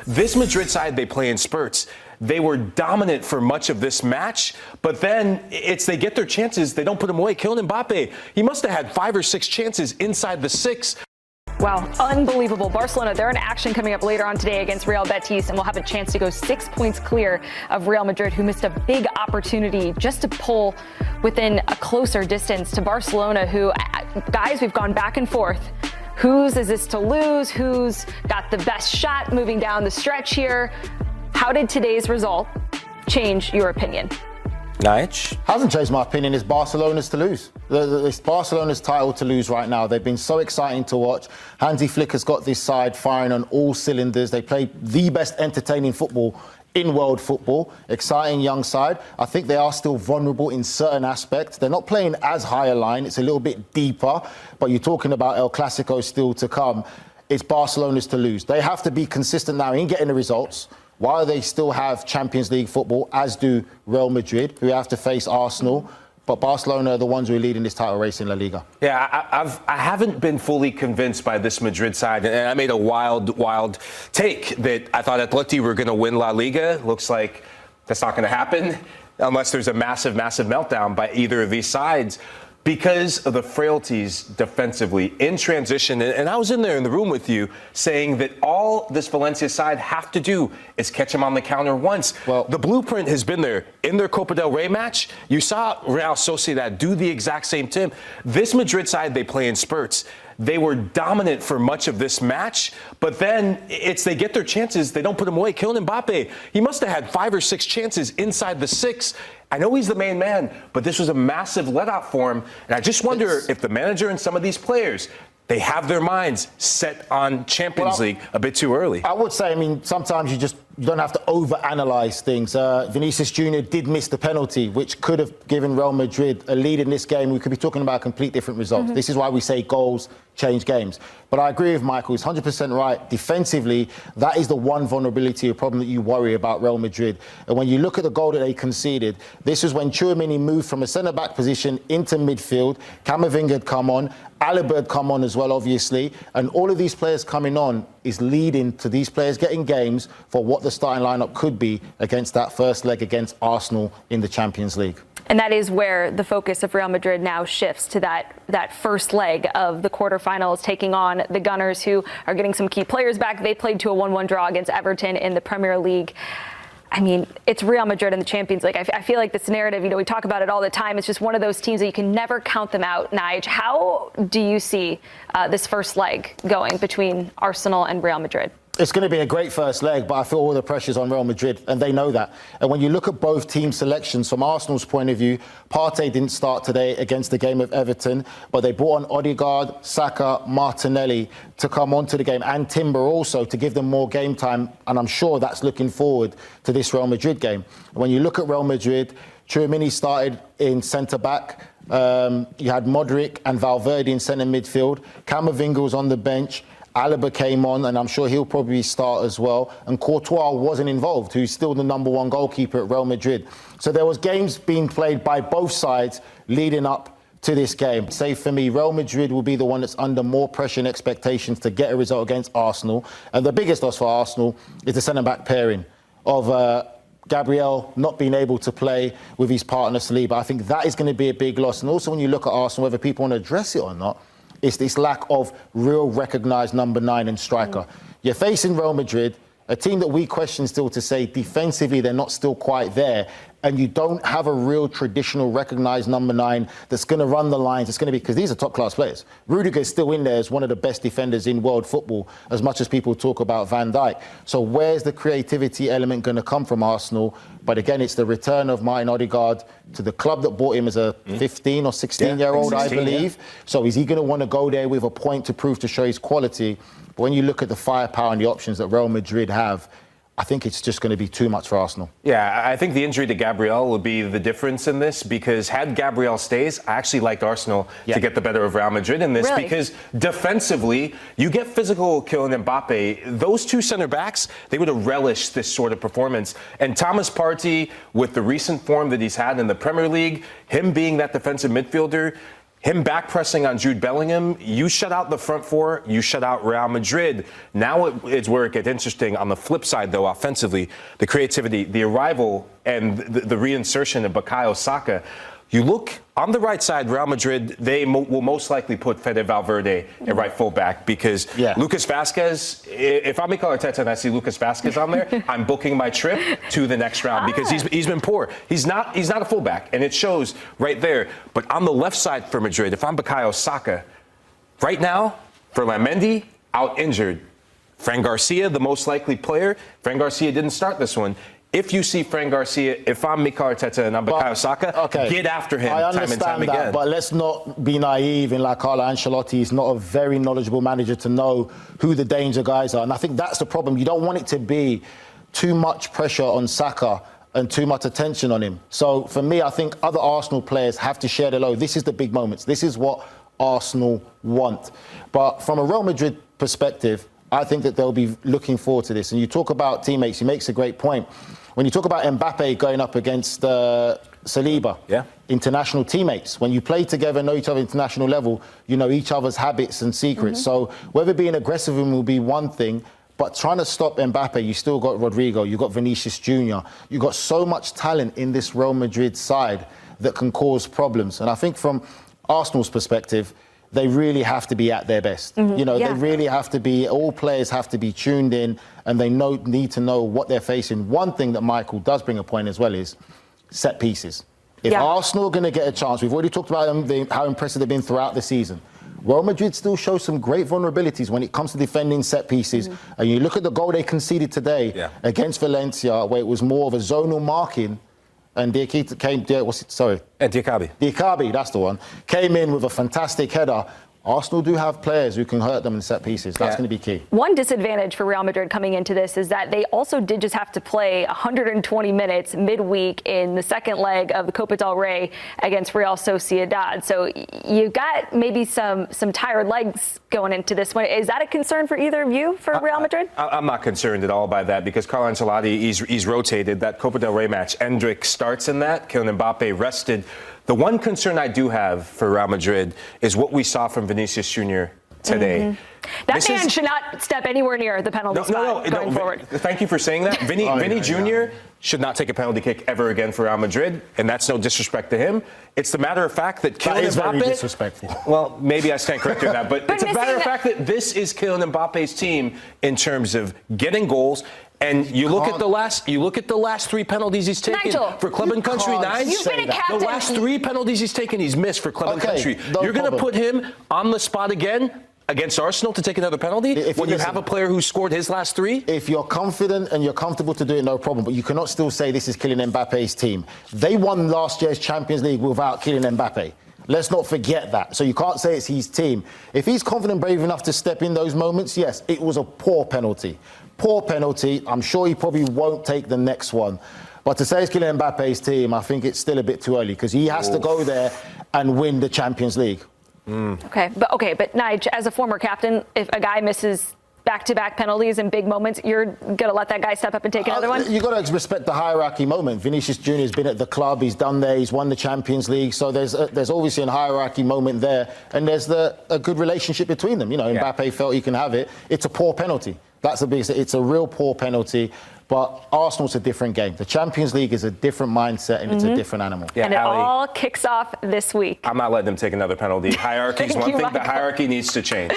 This Madrid side, they play in spurts. They were dominant for much of this match, but then they get their chances, they don't put them away. Kylian Mbappe, he must have had 5 or 6 chances inside the 6. Wow, unbelievable. Barcelona, they're in action coming up later on today against Real Betis, and will have a chance to go 6 points clear of Real Madrid, who missed a big opportunity just to pull within a closer distance to Barcelona, who, guys, we've gone back and forth. Whose is this to lose? Who's got the best shot moving down the stretch here? How did today's result change your opinion? Nige? Hasn't changed my opinion. It's Barcelona's to lose. It's Barcelona's title to lose right now. They've been so exciting to watch. Hansi Flick has got this side firing on all cylinders. They play the best entertaining football in world football. Exciting young side. I think they are still vulnerable in certain aspects. They're not playing as high a line. It's a little bit deeper. But you're talking about El Clasico still to come. It's Barcelona's to lose. They have to be consistent now in getting the results, while they still have Champions League football, as do Real Madrid, who have to face Arsenal. But Barcelona are the ones who are leading this title race in La Liga. Yeah, I haven't been fully convinced by this Madrid side. And I made a wild take that I thought Atleti were going to win La Liga. Looks like that's not going to happen unless there's a massive meltdown by either of these sides, because of the frailties defensively in transition. And I was in there in the room with you saying that all this Valencia side have to do is catch them on the counter once. Well, the blueprint has been there. In their Copa del Rey match, you saw Real Sociedad do the exact same thing. This Madrid side, they play in spurts. They were dominant for much of this match, but then they get their chances, they don't put them away. Kylian Mbappe, he must have had 5 or 6 chances inside the 6. I know he's the main man, but this was a massive let-off for him. And I just wonder if the manager and some of these players, they have their minds set on Champions League a bit too early. I would say, sometimes you don't have to overanalyze things. Vinicius Jr. did miss the penalty, which could have given Real Madrid a lead in this game. We could be talking about a complete different result. Mm-hmm. This is why we say goals change games. But I agree with Michael. He's 100% right. Defensively, that is the one vulnerability or problem that you worry about Real Madrid. And when you look at the goal that they conceded, this was when Tchouaméni moved from a centre-back position into midfield. Camavinga had come on. Alaba had come on as well, obviously. And all of these players coming on is leading to these players getting games for what the starting lineup could be against that first leg against Arsenal in the Champions League. And that is where the focus of Real Madrid now shifts to that first leg of the quarterfinals, taking on the Gunners, who are getting some key players back. They played to a 1-1 draw against Everton in the Premier League. It's Real Madrid in the Champions League. I feel like this narrative, we talk about it all the time. It's just one of those teams that you can never count them out. Nige, how do you see this first leg going between Arsenal and Real Madrid? It's going to be a great first leg, but I feel all the pressure's on Real Madrid, and they know that. And when you look at both team selections, from Arsenal's point of view, Partey didn't start today against the game of Everton, but they brought on Odegaard, Saka, Martinelli to come onto the game, and Timber also, to give them more game time, and I'm sure that's looking forward to this Real Madrid game. When you look at Real Madrid, Tchouaméni started in centre-back. You had Modric and Valverde in centre midfield. Camavinga was on the bench. Alaba came on, and I'm sure he'll probably start as well. And Courtois wasn't involved, who's still the #1 goalkeeper at Real Madrid. So there was games being played by both sides leading up to this game. Say for me, Real Madrid will be the one that's under more pressure and expectations to get a result against Arsenal. And the biggest loss for Arsenal is the centre-back pairing of Gabriel not being able to play with his partner Saliba. I think that is going to be a big loss. And also when you look at Arsenal, whether people want to address it or not, it's this lack of real recognised number 9 and striker. You're facing Real Madrid, a team that we question still to say defensively they're not still quite there, and you don't have a real traditional recognised number 9 that's going to run the lines. It's going to be, because these are top-class players. Rudiger is still in there as one of the best defenders in world football, as much as people talk about Van Dijk. So where's the creativity element going to come from Arsenal? But again, it's the return of Martin Odegaard to the club that bought him as a 15 or 16-year-old, I believe. Yeah. So is he going to want to go there with a point to prove to show his quality? But when you look at the firepower and the options that Real Madrid have, I think it's just going to be too much for Arsenal. Yeah, I think the injury to Gabriel will be the difference in this, because had Gabriel stays, I actually liked Arsenal to get the better of Real Madrid in this, because defensively, you get physical Kylian Mbappe. Those two center backs, they would have relished this sort of performance. And Thomas Partey, with the recent form that he's had in the Premier League, him being that defensive midfielder, him back pressing on Jude Bellingham, you shut out the front four, you shut out Real Madrid. Now it's where it gets interesting. On the flip side, though, offensively, the creativity, the arrival, and the reinsertion of Bukayo Saka. You look on the right side, Real Madrid, they will most likely put Fede Valverde at right fullback because Lucas Vazquez, if I'm Mikel Arteta and I see Lucas Vazquez on there, I'm booking my trip to the next round because he's been poor. He's not a fullback, and it shows right there. But on the left side for Madrid, if I'm Bukayo Saka, right now, for Mendy, out injured. Fran Garcia, the most likely player. Fran Garcia didn't start this one. If you see Fran Garcia, if I'm Mikel Arteta and I'm Bukayo Saka, get after him time and time again. But let's not be naive in like Carlo Ancelotti is not a very knowledgeable manager to know who the danger guys are. And I think that's the problem. You don't want it to be too much pressure on Saka and too much attention on him. So for me, I think other Arsenal players have to share the load. This is the big moments. This is what Arsenal want. But from a Real Madrid perspective, I think that they'll be looking forward to this. And you talk about teammates, he makes a great point. When you talk about Mbappe going up against Saliba, international teammates, when you play together, know each other at international level, you know each other's habits and secrets. So whether being aggressive with him will be one thing, but trying to stop Mbappe, you still got Rodrigo, you got Vinicius Jr., you got so much talent in this Real Madrid side that can cause problems. And I think from Arsenal's perspective, they really have to be at their best. You know, they really have to be, all players have to be tuned in and they need to know what they're facing. One thing that Michael does bring a point as well is set pieces. If Arsenal are going to get a chance, we've already talked about them, how impressive they've been throughout the season. Real Madrid still shows some great vulnerabilities when it comes to defending set pieces. And you look at the goal they conceded today against Valencia, where it was more of a zonal marking. And Diakite came, Diakabi, that's the one, came in with a fantastic header. Arsenal do have players who can hurt them in set pieces. That's going to be key. One disadvantage for Real Madrid coming into this is that they also did just have to play 120 minutes midweek in the second leg of the Copa del Rey against Real Sociedad. So you've got maybe some tired legs going into this one. Is that a concern for either of you for Real Madrid? I'm not concerned at all by that because Carlo Ancelotti, he's rotated. That Copa del Rey match, Endrick starts in that. Kylian Mbappe rested. The one concern I do have for Real Madrid is what we saw from Vinicius Jr. today. That man should not step anywhere near the penalty spot going forward. Thank you for saying that. Vinny Jr. should not take a penalty kick ever again for Real Madrid, and that's no disrespect to him. It's the matter of fact that Kylian Mbappe... very disrespectful. Well, maybe I stand corrected on that, but it's a matter of fact that this is Kylian Mbappe's team in terms of getting goals. And you look at the last three penalties he's taken for club and country. You've been a captain. The last three penalties he's taken, he's missed for club and country. You're going to put him on the spot again against Arsenal to take another penalty when you have a player who scored his last three? If you're confident and you're comfortable to do it, no problem. But you cannot still say this is Kylian Mbappe's team. They won last year's Champions League without Kylian Mbappe. Let's not forget that. So you can't say it's his team. If he's confident, brave enough to step in those moments, yes, it was a poor penalty. Poor penalty. I'm sure he probably won't take the next one. But to say it's Kylian Mbappe's team, I think it's still a bit too early because he has to go there and win the Champions League. Okay, but Nige, as a former captain, if a guy misses back-to-back penalties in big moments, you're going to let that guy step up and take another one? You've got to respect the hierarchy moment. Vinicius Jr. has been at the club, he's done there, he's won the Champions League, so there's obviously a hierarchy moment there, and there's a good relationship between them. You know, Mbappe felt he can have it. It's a poor penalty. That's the biggest. It's a real poor penalty. But Arsenal's a different game. The Champions League is a different mindset and it's a different animal. Yeah, and it all kicks off this week. I'm not letting them take another penalty. Hierarchy is one thing. The hierarchy needs to change.